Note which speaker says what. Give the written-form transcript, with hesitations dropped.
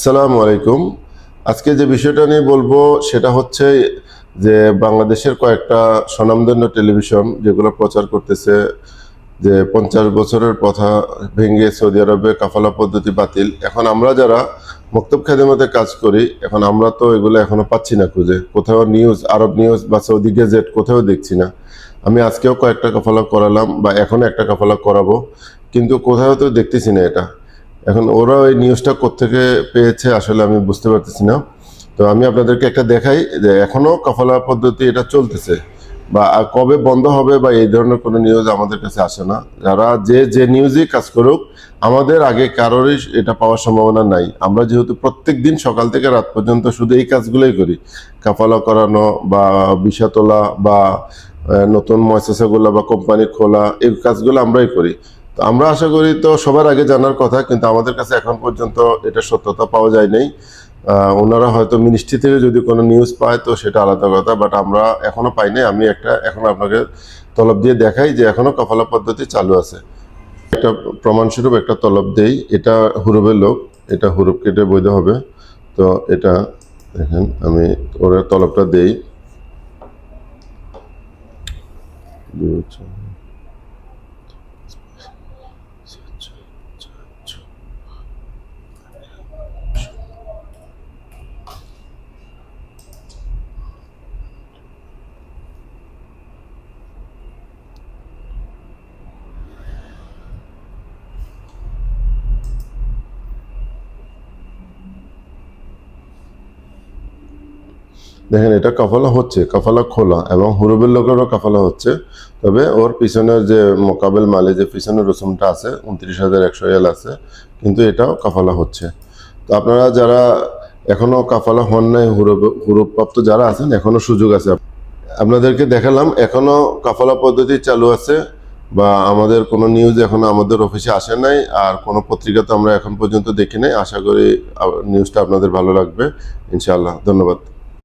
Speaker 1: আসসালামু আলাইকুম। আজকে যে বিষয়টা নিয়ে বলবো সেটা হচ্ছে যে বাংলাদেশের কয়েকটা স্বনামধন্য টেলিভিশন যেগুলো প্রচার করতেছে যে 50 বছরের কথা ভেঙে সৌদি আরবে কাফালা পদ্ধতি বাতিল। এখন আমরা যারা মক্তব খেদমতে কাজ করি, এখন আমরা তো এগুলো এখনো পাচ্ছি না খুঁজে। কোথাও নিউজ, আরব নিউজ বা সৌদি গেজেট কোথাও দেখছি না। আমি আজকেও কয়েকটা কাফালা করালাম বা এখনো একটা কাফালা করাবো, কিন্তু কোথাও তো দেখতেছি না এটা। এখন ওরা ওই নিউজটা কোত্থেকে পেয়েছে আসলে আমি বুঝতে পারতেছি না। তো আমি আপনাদেরকে একটা দেখাই যে এখনো কাফালা পদ্ধতি এটা চলতেছে বা কবে বন্ধ হবে বা এই ধরনের কোনো নিউজ আমাদের কাছে আসে না। যারা যে নিউজই কাজ করুক, আমাদের আগে কারোরই এটা পাওয়ার সম্ভাবনা নাই। আমরা যেহেতু প্রত্যেক দিন সকাল থেকে রাত পর্যন্ত শুধু এই কাজগুলোই করি, কাফালা করানো বা ভিসা তোলা বা নতুন ময়সাসাগুলো বা কোম্পানি খোলা, এই কাজগুলো আমরাই করি। তো আমরা আশা করি তো সবার আগে জানার কথা, কিন্তু আমাদের কাছে এখন পর্যন্ত এটা সত্যতা পাওয়া যায় নাই। ওনারা হয়তো মিনিস্ট্রি থেকে যদি কোনো নিউজ পায় তো সেটা আলাদা কথা, বাট আমরা এখনো পাই নাই। আমি এখন আপনাকে তলব দিয়ে দেখাই যে এখনো কাফালা পদ্ধতি চালু আছে। একটা প্রমাণস্বরূপ একটা তলব দেই, এটা হুরুবের লোক, এটা হুরুব কেটে বৈধ হবে। তো এটা দেখেন, আমি ওরা তলবটা দেই। দেখেন, এটা কাফালা হচ্ছে, কাফালা খোলা এবং হুরুবের লোকেরও কাফালা হচ্ছে। তবে ওর পিছনের যে মোকাবেল মালে যে পিছনের রসুমটা আছে 29,100 রিয়াল আছে, কিন্তু এটাও কাফালা হচ্ছে। তো আপনারা যারা এখনো কাফালা হন নাই, হুরুপ্রাপ্ত যারা আছেন, এখনো সুযোগ আছে। আপনাদেরকে দেখালাম এখনো কাফালা পদ্ধতি চালু আছে, বা আমাদের কোনো নিউজ এখনো আমাদের অফিসে আসে নাই, আর কোনো পত্রিকা তো আমরা এখন পর্যন্ত দেখি নাই। আশা করি নিউজটা আপনাদের ভালো লাগবে, ইনশাআল্লাহ। ধন্যবাদ।